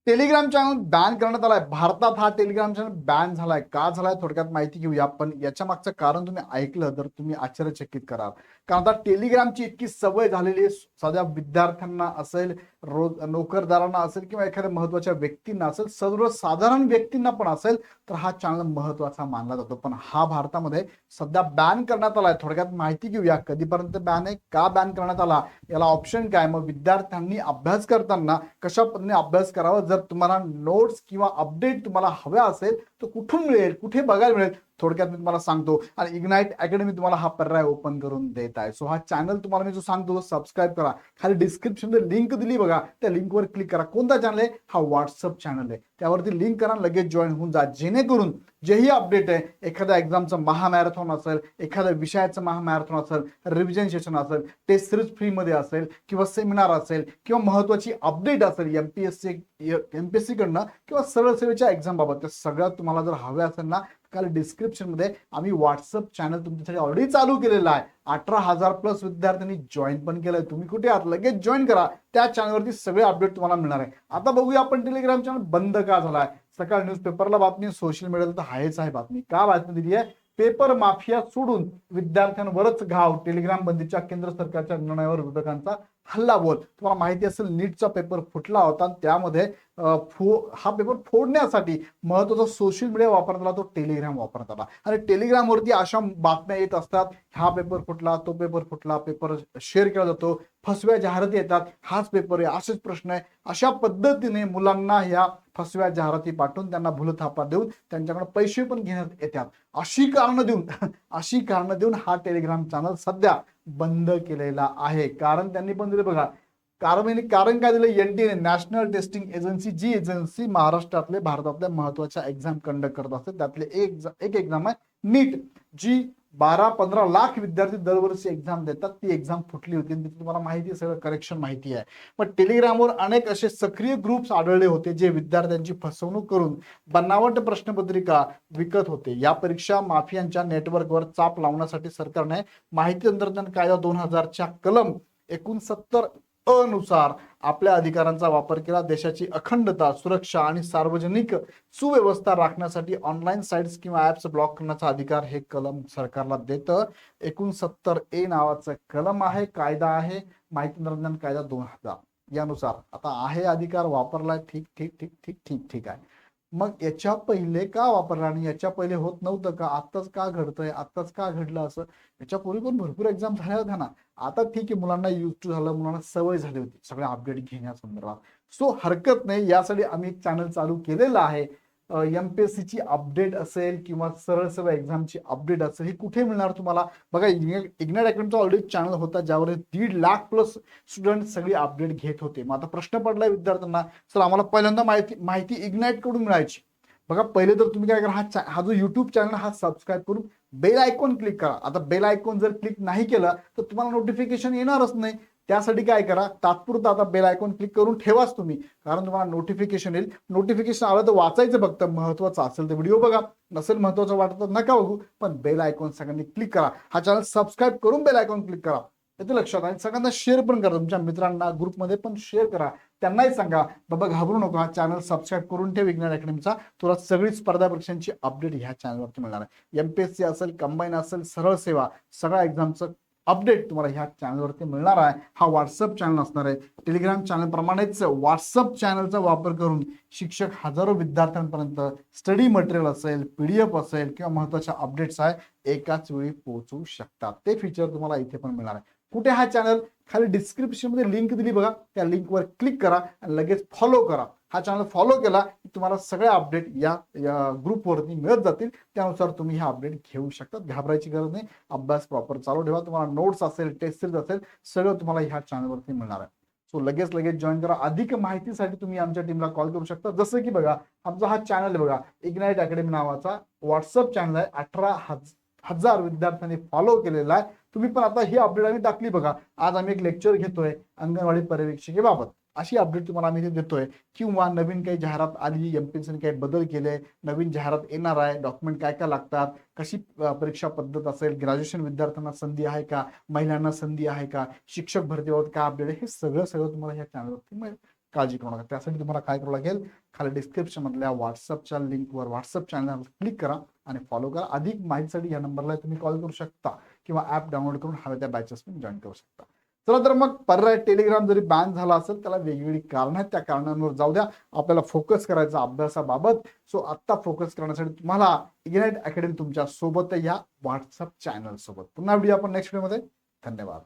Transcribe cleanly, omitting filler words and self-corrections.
Telegram channel ban करण्यात आलाय. भारतात हा टेलिग्राम चॅनल बॅन झालाय. का झालाय थोडक्यात माहिती घेऊया. पण याच्या मागचं कारण तुम्ही ऐकलं तर तुम्ही आश्चर्यचकित कराल. कारण आता टेलिग्रामची इतकी सवय झालेली आहे, सध्या विद्यार्थ्यांना असेल, रोज नोकरदारांना असेल किंवा एखाद्या महत्वाच्या व्यक्तींना असेल, सर्वसाधारण व्यक्तींना पण असेल, तर हा चॅनल महत्वाचा मानला जातो. पण हा भारतामध्ये सध्या बॅन करण्यात आलाय. थोडक्यात माहिती घेऊया कधीपर्यंत बॅन आहे, का बॅन करण्यात आला, याला ऑप्शन काय, मग विद्यार्थ्यांनी अभ्यास करताना कशा पद्धतीने अभ्यास करावा, जर तुम्हाला नोट्स किंवा अपडेट तुम्हाला हव्या असेल तर कुठून मिळेल, कुठे बघायला मिळेल, थोडक्यात मी तुम्हाला सांगतो. आणि इग्नाइट अकॅडमी तुम्हाला हा पर्याय ओपन करून देत आहे. सो हा चॅनल तुम्हाला मी जो सांगतो सबस्क्राईब करा. खाली डिस्क्रिप्शन मध्ये लिंक दिली बघा, त्या लिंकवर क्लिक करा. कोणता चॅनल आहे हा? व्हॉट्सअप चॅनल आहे. त्यावरती लिंक करा, लगेच जॉईन होऊन जा, जेणेकरून जेही अपडेट आहे, एखाद्या एक्झामचं महामॅरेथॉन असेल, एखाद्या विषयाचं महामॅरेथॉन असेल, रिव्हिजन सेशन असेल, टेस्ट सिरीज फ्रीमध्ये असेल किंवा सेमिनार असेल किंवा महत्वाची अपडेट असेल एमपीएससी कडनं किंवा सरळ सेवेच्या एक्झाम बाबत, त्या सगळ्यात तुम्हाला जर हव्या असेल ना, काल डिस्क्रिप्शन मध्ये आम्ही व्हॉट्सअप चॅनल तुमच्यासाठी ऑलरेडी चालू केलेला आहे. 18,000 प्लस विद्यार्थ्यांनी जॉईन पण केलंय. तुम्ही कुठे आहात? लगेच जॉईन करा. त्या चॅनलवरती सगळे अपडेट तुम्हाला मिळणार आहे. आता बघूया आपण टेलिग्राम चॅनल बंद का झालाय. सकाळ न्यूजपेपरला बातमी, सोशल मीडियाला तर आहेच आहे बातमी. का बातमी दिली आहे? पेपर माफिया सोडून विद्यार्थ्यांवरच घाव, टेलिग्राम बंदीच्या केंद्र सरकारच्या निर्णयावर विरोधकांचा हल्ला बोल. तुम्हाला माहिती असेल, नीटचा पेपर फुटला होता. त्यामध्ये हा पेपर फोडण्यासाठी महत्वाचा सोशल मीडिया वापरण्यात आला, तो टेलिग्राम वापरण्यात आला. आणि टेलिग्रामवरती अशा बातम्या येत असतात, हा पेपर फुटला, तो पेपर फुटला, पेपर शेअर केला जातो, फसव्या जाहिराती येतात, हाच पेपर आहे, असेच प्रश्न आहे. अशा पद्धतीने मुलांना ह्या फसव्या जाहिराती पाठवून त्यांना भूलथापा देऊन त्यांच्याकडे पैसे पण घेण्यात येतात. अशी कारणं देऊन अशी कारणं देऊन हा टेलिग्राम चॅनल सध्या बंद केलेला आहे. कारण त्यांनी पण दिले बघा. कारण काय दिलं? एनटीए, नॅशनल टेस्टिंग एजन्सी, जी एजन्सी महाराष्ट्रातले भारतातल्या महत्वाच्या एक्झाम कंडक्ट करत असते, त्यातले एक एक्झाम आहे नीट, जी 12-15 लाख विद्यार्थी दरवर्षी एक्झाम देतात. ती एक्झाम फुटली होती. तुम्हाला माहिती आहे, सगळं करेक्शन माहिती आहे. पण टेलिग्रामवर अनेक असे सक्रिय ग्रुप्स आढळले होते, जे विद्यार्थ्यांची फसवणूक करून बनावट प्रश्नपत्रिका विकत होते. या परीक्षा माफियांच्या नेटवर्कवर चाप लावण्यासाठी सरकारने माहिती तंत्रज्ञान कायदा 2000च्या कलम 69 अनुसार आपल्या अधिकारांचा वापर केला. देशाची अखंडता, सुरक्षा आणि सार्वजनिक सुव्यवस्था राखण्यासाठी ऑनलाईन साइट्स किंवा ऍप्स ब्लॉक करण्याचा अधिकार हे कलम सरकारला देतं. 69A नावाचं कलम आहे, कायदा आहे, माहिती तंत्रज्ञान कायदा 2000 यानुसार आता आहे अधिकार. वापरलाय, ठीक ठीक ठीक ठीक ठीक ठीक आहे. मग याच्या पहिले का वापरला आणि याच्या पहिले होत नव्हतं का? आत्ताच का घडतंय? आत्ताच का घडलं असं? याच्यापूर्वी पण भरपूर एक्झाम झाल्या होत्या ना. आता ठीक आहे, मुलांना यूज टू झालं, मुलांना सवय झाली होती सगळ्या अपडेट घेण्यासंदर्भात. सो हरकत नाही, यासाठी आम्ही एक चॅनल चालू केलेलं आहे. एमपीएससी ची अपडेट असेल किंवा सरळ सेवा एक्झामची अपडेट असेल, ही कुठे मिळणार तुम्हाला? बघा, इग्नाइट अकॅडमीचा ऑलरेडी चॅनल होता, ज्यावर 1.5 लाख प्लस स्टुडंट सगळी अपडेट घेत होते. मग आता प्रश्न पडलाय विद्यार्थ्यांना, सर आम्हाला पहिल्यांदा माहिती इग्नाइट कडून मिळायची. बघा, पहिले तर तुम्ही काय करा, हा जो युट्यूब चॅनल हा सबस्क्राईब करून बेल आयकॉन क्लिक करा. आता बेल आयकॉन जर क्लिक नाही केलं तर तुम्हाला नोटिफिकेशन येणारच नाही. त्यासाठी काय करा, तात्पुरता आता बेल आयकॉन क्लिक करून ठेवाच तुम्ही, कारण तुम्हाला नोटिफिकेशन येईल. नोटिफिकेशन आलं तर वाचायचं, फक्त महत्वाचं असेल तर व्हिडिओ बघा, नसेल महत्वाचं वाटत तर नका बघू, पण बेल आयकॉन सगळ्यांनी क्लिक करा. हा चॅनल सबस्क्राईब करून बेल आयकॉन क्लिक करा. येते लक्षात. आणि सगळ्यांना शेअर पण करा, तुमच्या मित्रांना ग्रुपमध्ये पण शेअर करा. त्यांनाही सांगा, बाबा घाबरू नका, चॅनल सबस्क्राईब करून ठेव इग्नाइट अकॅडमीचा. तुला सगळी स्पर्धा परीक्षांची अपडेट ह्या चॅनलवरती मिळणार आहे. एमपीएससी असेल, कंबाईन असेल, सरळ सेवा, सगळ्या एक्झामचं अपडेट तुम्हाला ह्या चॅनलवरती मिळणार आहे. हा व्हॉट्सअप चॅनल असणार आहे. टेलिग्राम चॅनल प्रमाणेच व्हॉट्सअप चॅनलचा वापर करून शिक्षक हजारो विद्यार्थ्यांपर्यंत स्टडी मटेरियल असेल, पीडीएफ असेल किंवा महत्वाच्या अपडेट्स आहे एकाच वेळी पोहोचवू शकतात. ते फीचर तुम्हाला इथे पण मिळणार आहे. कुठे हा चॅनल? खाली डिस्क्रिप्शन मध्ये लिंक दिली बघा, त्या लिंकवर क्लिक करा आणि लगेच फॉलो करा. हा चॅनल फॉलो केला की तुम्हाला सगळे अपडेट या ग्रुपवरती मिळत जातील. त्यानुसार तुम्ही हा अपडेट घेऊ शकता. घाबरायची गरज नाही. अभ्यास प्रॉपर चालू ठेवा. तुम्हाला नोट्स असेल, टेस्ट सिरीज असेल, सगळं तुम्हाला ह्या चॅनलवरती मिळणार आहे. सो लगेच जॉईन करा. अधिक माहितीसाठी तुम्ही आमच्या टीमला कॉल करू शकता. जसं की बघा, आमचा हा चॅनल बघा, इग्नाइट अकॅडमी नावाचा व्हॉट्सअप चॅनल आहे. 18,000 विद्यार्थ्यांनी फॉलो केलेला आहे. तुम्ही पण आता ही अपडेट आम्ही टाकली बघा. आज आम्ही एक लेक्चर घेतोय अंगणवाडी पर्यवेक्षिकेबाबत. अशी अपडेट तुम्हाला आम्ही देतोय. किंवा नवीन काही जाहिरात आली, एमपीएससीने काही बदल केले, नवीन जाहिरात येणार आहे, डॉक्युमेंट काय काय लागतात, कशी परीक्षा पद्धत असेल, ग्रॅज्युएशन विद्यार्थ्यांना संधी आहे का, महिलांना संधी आहे का, शिक्षक भरतीबाबत काय अपडेट आहे, हे सगळं तुम्हाला ह्या चॅनलवरती मिळेल. काळजी करू नका. त्यासाठी तुम्हाला काय करावं लागेल, खाली डिस्क्रिप्शन मधल्या व्हॉट्सअपच्या लिंकवर व्हॉट्सअप चॅनलवर क्लिक करा आणि फॉलो करा. अधिक माहितीसाठी या नंबरला तुम्ही कॉल करू शकता किंवा ऍप डाउनलोड करून हव्या त्या बॅचेस पण जॉईन करू शकता. चला तर मग पर्याय टेलिग्राम जरी बॅन झाला असेल त्याला वेगवेगळी कारण आहेत, त्या कारणांवर जाऊ द्या. आपल्याला फोकस करायचा अभ्यासाबाबत. सो आत्ता फोकस करण्यासाठी तुम्हाला इग्नाइट अकॅडमी तुमच्या सोबत या व्हॉट्सअप चॅनल सोबत. पुन्हा व्हिडिओ आपण नेक्स्ट व्हिडिओमध्ये. धन्यवाद.